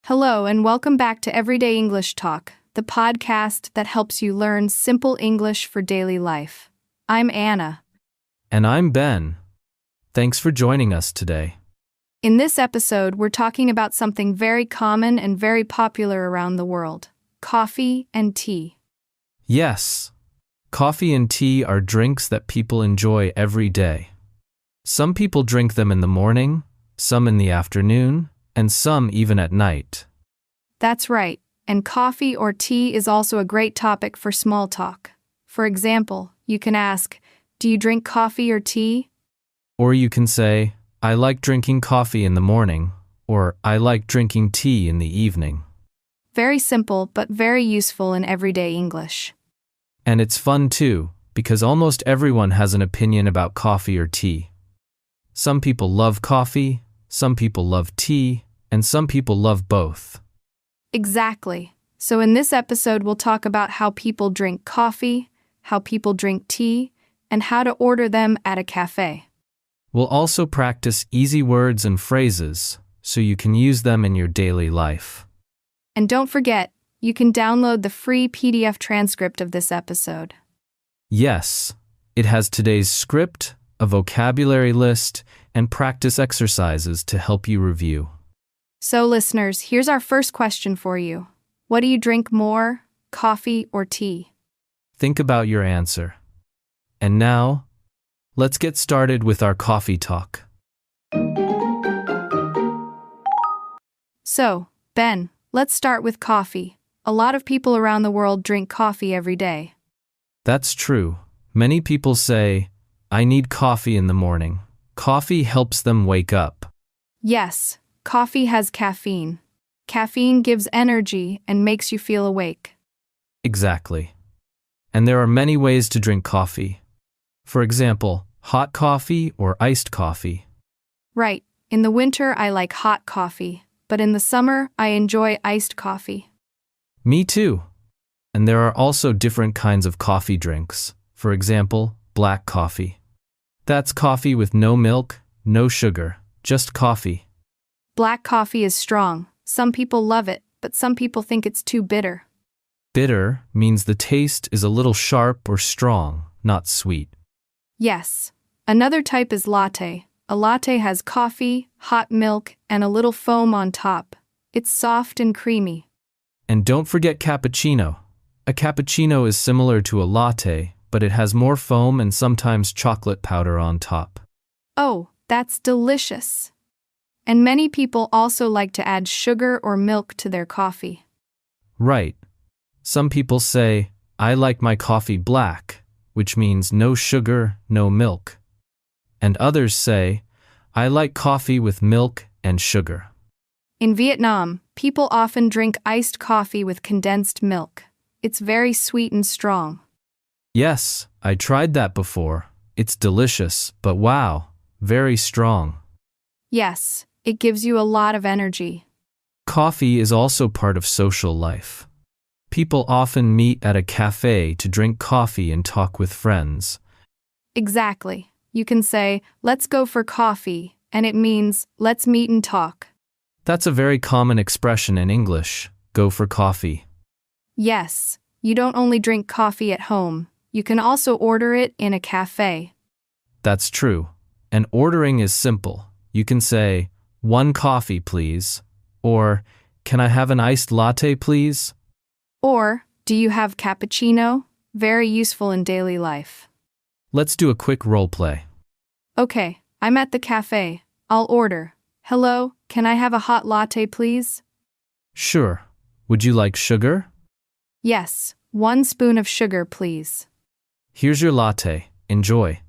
Hello, and welcome back to Everyday English Talk, the podcast that helps you learn simple English for daily life. I'm Anna. And I'm Ben. Thanks for joining us today. In this episode, we're talking about something very common and very popular around the world: coffee and tea. Yes, coffee and tea are drinks that people enjoy every day. Some people drink them in the morning, some in the afternoon, and some even at night. That's right, and coffee or tea is also a great topic for small talk. For example, you can ask, "Do you drink coffee or tea?" Or you can say, "I like drinking coffee in the morning," or "I like drinking tea in the evening." Very simple, but very useful in everyday English. And it's fun too, because almost everyone has an opinion about coffee or tea. Some people love coffee, some people love tea, and some people love both. Exactly. So in this episode, we'll talk about how people drink coffee, how people drink tea, and how to order them at a cafe. We'll also practice easy words and phrases so you can use them in your daily life. And don't forget, you can download the free PDF transcript of this episode. Yes, it has today's script, a vocabulary list, and practice exercises to help you review. So listeners, here's our first question for you. What do you drink more, coffee or tea? Think about your answer. And now, let's get started with our coffee talk. So, Ben, let's start with coffee. A lot of people around the world drink coffee every day. That's true. Many people say, "I need coffee in the morning." Coffee helps them wake up. Yes, coffee has caffeine. Caffeine gives energy and makes you feel awake. Exactly. And there are many ways to drink coffee. For example, hot coffee or iced coffee. Right. In the winter, I like hot coffee, but in the summer, I enjoy iced coffee. Me too. And there are also different kinds of coffee drinks. For example, black coffee. That's coffee with no milk, no sugar, just coffee. Black coffee is strong. Some people love it, but some people think it's too bitter. Bitter means the taste is a little sharp or strong, not sweet. Yes. Another type is latte. A latte has coffee, hot milk, and a little foam on top. It's soft and creamy. And don't forget cappuccino. A cappuccino is similar to a latte, but it has more foam and sometimes chocolate powder on top. Oh, that's delicious. And many people also like to add sugar or milk to their coffee. Right. Some people say, "I like my coffee black," which means no sugar, no milk. And others say, "I like coffee with milk and sugar." In Vietnam, people often drink iced coffee with condensed milk. It's very sweet and strong. Yes, I tried that before. It's delicious, but wow, very strong. Yes, it gives you a lot of energy. Coffee is also part of social life. People often meet at a cafe to drink coffee and talk with friends. Exactly. You can say, "Let's go for coffee," and it means, "Let's meet and talk." That's a very common expression in English, go for coffee. Yes, you don't only drink coffee at home. You can also order it in a cafe. That's true. And ordering is simple. You can say, "1 coffee, please," or "Can I have an iced latte, please?" Or, "Do you have cappuccino?" Very useful in daily life. Let's do a quick role play. Okay, I'm at the cafe. I'll order. "Hello, can I have a hot latte, please?" Sure. Would you like sugar? Yes, 1 spoon of sugar, please. Here's your latte. Enjoy.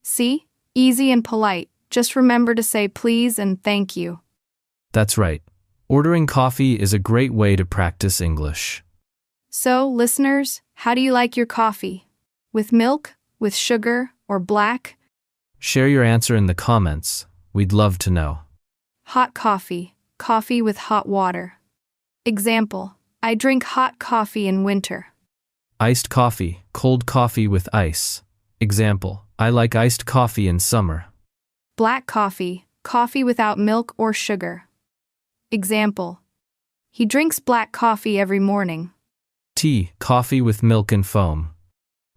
See? Easy and polite. Just remember to say please and thank you. That's right. Ordering coffee is a great way to practice English. So, listeners, how do you like your coffee? With milk, with sugar, or black? Share your answer in the comments. We'd love to know. Hot coffee. Coffee with hot water. Example: I drink hot coffee in winter. Iced coffee, cold coffee with ice. Example: I like iced coffee in summer. Black coffee, coffee without milk or sugar. Example: He drinks black coffee every morning. T. Coffee with milk and foam.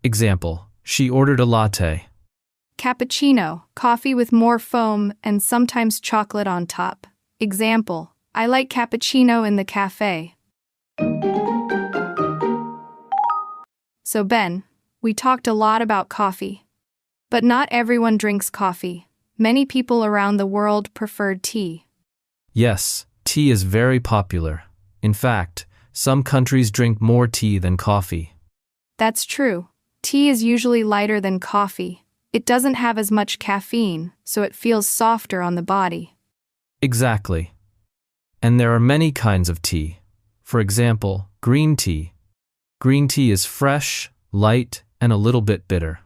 Example, she ordered a latte. Cappuccino, coffee with more foam and sometimes chocolate on top. Example, I like cappuccino in the cafe. So Ben, we talked a lot about coffee. But not everyone drinks coffee. Many people around the world prefer tea. Yes, tea is very popular. In fact, some countries drink more tea than coffee. That's true. Tea is usually lighter than coffee. It doesn't have as much caffeine, so it feels softer on the body. Exactly. And there are many kinds of tea. For example, green tea. Green tea is fresh, light, and a little bit bitter.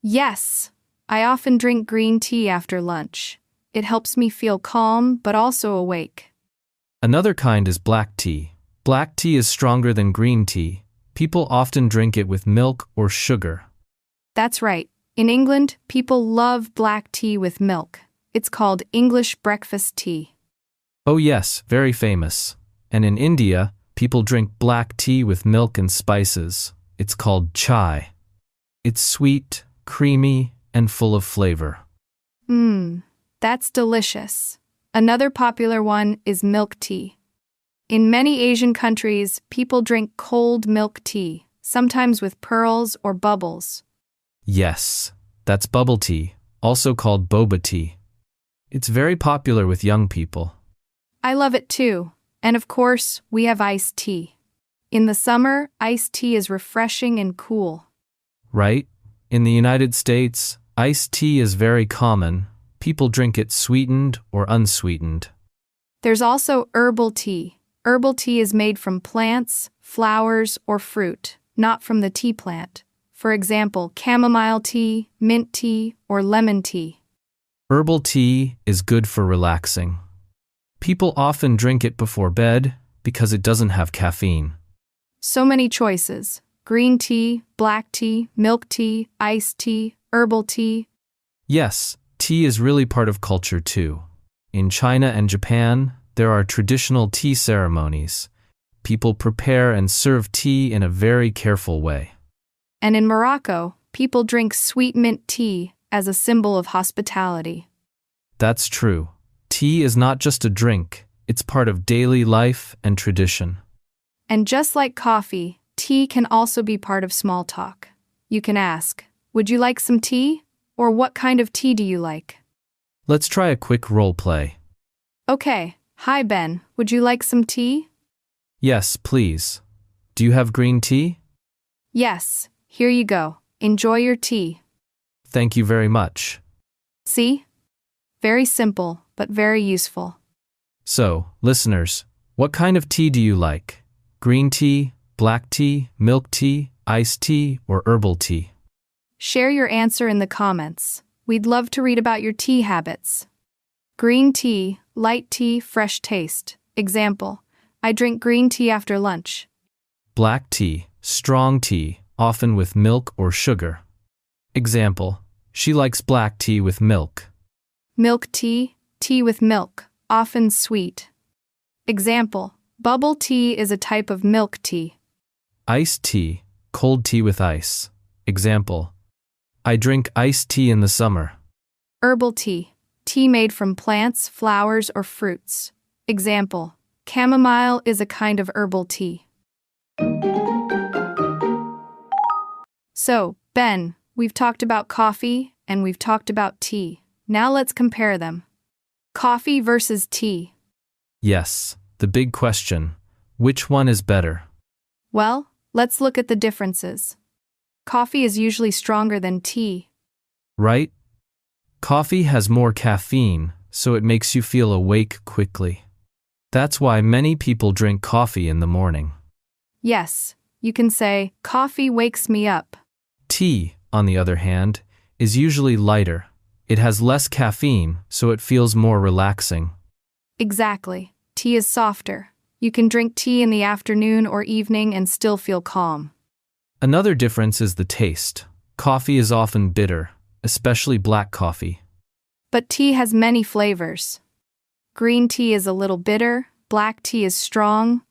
Yes, I often drink green tea after lunch. It helps me feel calm but also awake. Another kind is black tea. Black tea is stronger than green tea. People often drink it with milk or sugar. That's right. In England, people love black tea with milk. It's called English breakfast tea. Oh yes, very famous. And in India, people drink black tea with milk and spices. It's called chai. It's sweet, creamy, and full of flavor. That's delicious. Another popular one is milk tea. In many Asian countries, people drink cold milk tea, sometimes with pearls or bubbles. Yes, that's bubble tea, also called boba tea. It's very popular with young people. I love it too. And of course, we have iced tea. In the summer, iced tea is refreshing and cool. Right? In the United States, iced tea is very common. People drink it sweetened or unsweetened. There's also herbal tea. Herbal tea is made from plants, flowers, or fruit, not from the tea plant. For example, chamomile tea, mint tea, or lemon tea. Herbal tea is good for relaxing. People often drink it before bed because it doesn't have caffeine. So many choices. Green tea, black tea, milk tea, iced tea, herbal tea. Yes, tea is really part of culture too. In China and Japan, there are traditional tea ceremonies. People prepare and serve tea in a very careful way. And in Morocco, people drink sweet mint tea as a symbol of hospitality. That's true. Tea is not just a drink, it's part of daily life and tradition. And just like coffee, tea can also be part of small talk. You can ask, would you like some tea? Or what kind of tea do you like? Let's try a quick role play. Okay, hi Ben, would you like some tea? Yes, please. Do you have green tea? Yes, here you go. Enjoy your tea. Thank you very much. See? Very simple, but very useful. So, listeners, what kind of tea do you like? Green tea, black tea, milk tea, iced tea, or herbal tea? Share your answer in the comments. We'd love to read about your tea habits. Green tea, light tea, fresh taste. Example, I drink green tea after lunch. Black tea, strong tea, often with milk or sugar. Example, she likes black tea with milk. Milk tea, tea with milk, often sweet. Example, bubble tea is a type of milk tea. Iced tea, cold tea with ice. Example, I drink iced tea in the summer. Herbal tea, tea made from plants, flowers, or fruits. Example, chamomile is a kind of herbal tea. So, Ben, we've talked about coffee and we've talked about tea. Now let's compare them. Coffee versus tea. Yes, the big question. Which one is better? Well, let's look at the differences. Coffee is usually stronger than tea. Right? Coffee has more caffeine, so it makes you feel awake quickly. That's why many people drink coffee in the morning. Yes, you can say, coffee wakes me up. Tea, on the other hand, is usually lighter. It has less caffeine, so it feels more relaxing. Exactly. Tea is softer. You can drink tea in the afternoon or evening and still feel calm. Another difference is the taste. Coffee is often bitter, especially black coffee. But tea has many flavors. Green tea is a little bitter, black tea is strong,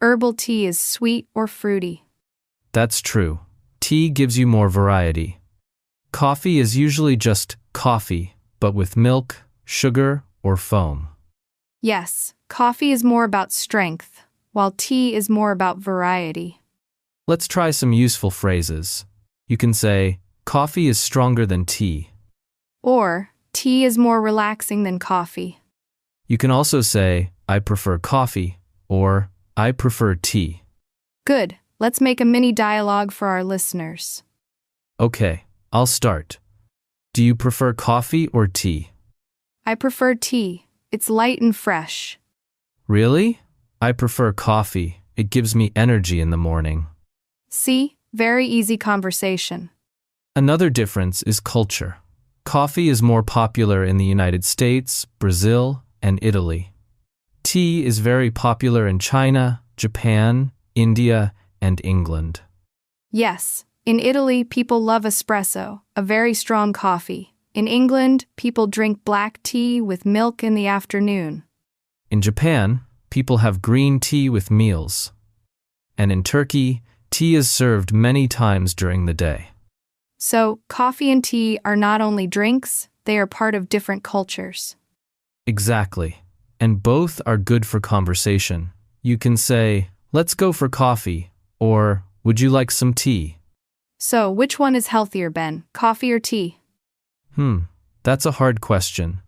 herbal tea is sweet or fruity. That's true. Tea gives you more variety. Coffee is usually just coffee, but with milk, sugar, or foam. Yes, coffee is more about strength, while tea is more about variety. Let's try some useful phrases. You can say, coffee is stronger than tea. Or, tea is more relaxing than coffee. You can also say, I prefer coffee, or I prefer tea. Good, let's make a mini dialogue for our listeners. Okay, I'll start. Do you prefer coffee or tea? I prefer tea. It's light and fresh. Really? I prefer coffee. It gives me energy in the morning. See? Very easy conversation. Another difference is culture. Coffee is more popular in the United States, Brazil, and Italy. Tea is very popular in China, Japan, India, and England. Yes, in Italy, people love espresso, a very strong coffee. In England, people drink black tea with milk in the afternoon. In Japan, people have green tea with meals. And in Turkey, tea is served many times during the day. So, coffee and tea are not only drinks, they are part of different cultures. Exactly. And both are good for conversation. You can say, let's go for coffee, or would you like some tea? So, which one is healthier, Ben? Coffee or tea? That's a hard question.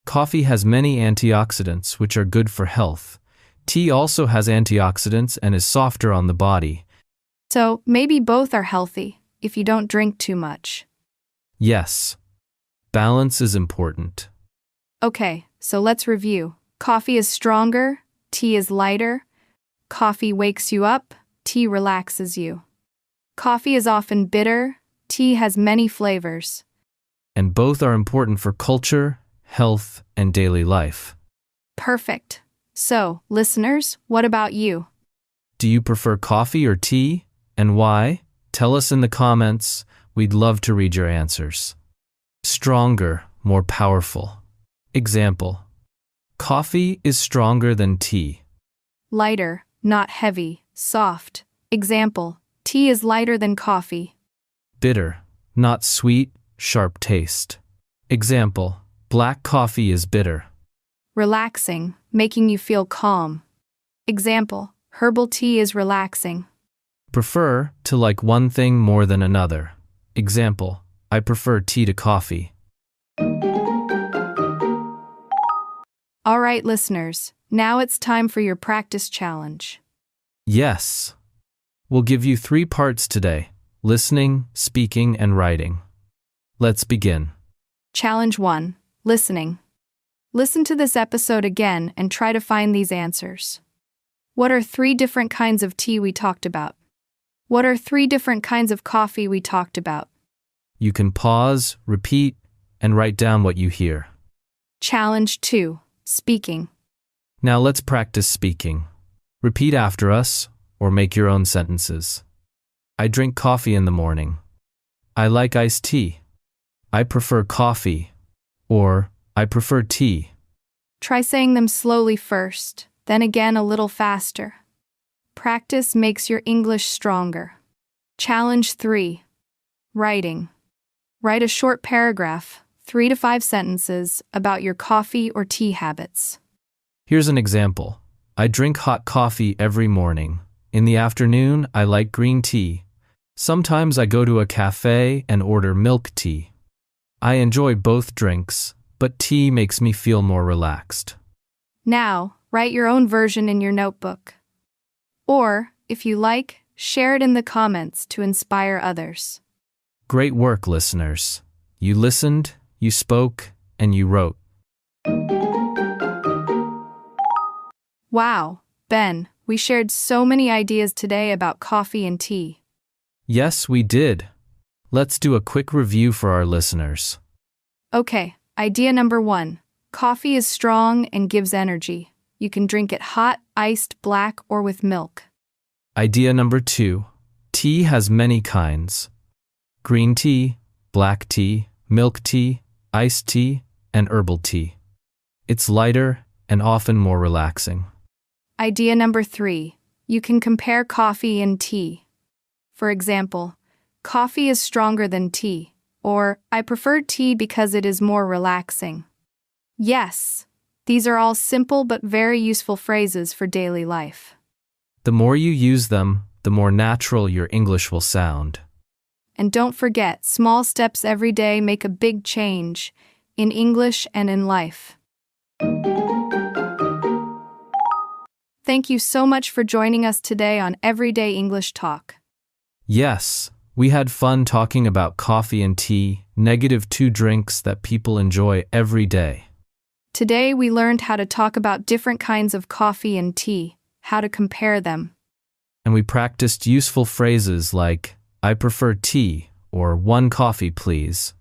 Coffee has many antioxidants which are good for health. Tea also has antioxidants and is softer on the body. So, maybe both are healthy, if you don't drink too much. Yes. Balance is important. Okay, so let's review. Coffee is stronger, tea is lighter. Coffee wakes you up, tea relaxes you. Coffee is often bitter, tea has many flavors. And both are important for culture, health, and daily life. Perfect. So, listeners, what about you? Do you prefer coffee or tea, and why? Tell us in the comments. We'd love to read your answers. Stronger, more powerful. Example: coffee is stronger than tea. Lighter, not heavy, soft. Example: tea is lighter than coffee. Bitter, not sweet, sharp taste. Example: black coffee is bitter. Relaxing, making you feel calm. Example: herbal tea is relaxing. Prefer, to like one thing more than another. Example: I prefer tea to coffee. All right, listeners, now it's time for your practice challenge. Yes. We'll give you 3 parts today: listening, speaking, and writing. Let's begin. Challenge 1. Listening. Listen to this episode again and try to find these answers. What are 3 different kinds of tea we talked about? What are 3 different kinds of coffee we talked about? You can pause, repeat, and write down what you hear. Challenge 2. Speaking. Now let's practice speaking. Repeat after us, or make your own sentences. I drink coffee in the morning. I like iced tea. I prefer coffee. Or, I prefer tea. Try saying them slowly first, then again a little faster. Practice makes your English stronger. Challenge 3. Writing. Write a short paragraph, 3 to 5 sentences, about your coffee or tea habits. Here's an example. I drink hot coffee every morning. In the afternoon, I like green tea. Sometimes I go to a cafe and order milk tea. I enjoy both drinks, but tea makes me feel more relaxed. Now, write your own version in your notebook. Or, if you like, share it in the comments to inspire others. Great work, listeners. You listened, you spoke, and you wrote. Wow, Ben, we shared so many ideas today about coffee and tea. Yes, we did. Let's do a quick review for our listeners. Okay, idea number 1. Coffee is strong and gives energy. You can drink it hot, iced, black, or with milk. Idea number 2. Tea has many kinds: green tea, black tea, milk tea, iced tea, and herbal tea. It's lighter and often more relaxing. Idea number 3. You can compare coffee and tea. For example, coffee is stronger than tea, or I prefer tea because it is more relaxing. Yes, these are all simple but very useful phrases for daily life. The more you use them, the more natural your English will sound. And don't forget, small steps every day make a big change in English and in life. Thank you so much for joining us today on Everyday English Talk. Yes, we had fun talking about coffee and tea, -2 drinks that people enjoy every day. Today we learned how to talk about different kinds of coffee and tea, how to compare them. And we practiced useful phrases like, I prefer tea, or 1 coffee please.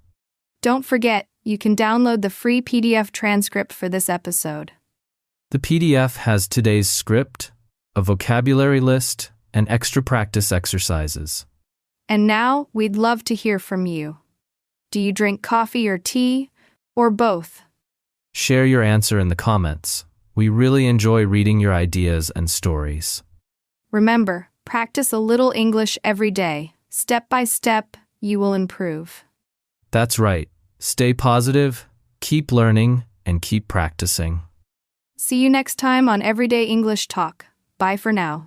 Don't forget, you can download the free PDF transcript for this episode. The PDF has today's script, a vocabulary list, and extra practice exercises. And now, we'd love to hear from you. Do you drink coffee or tea, or both? Share your answer in the comments. We really enjoy reading your ideas and stories. Remember, practice a little English every day. Step by step, you will improve. That's right. Stay positive, keep learning, and keep practicing. See you next time on Everyday English Talk. Bye for now.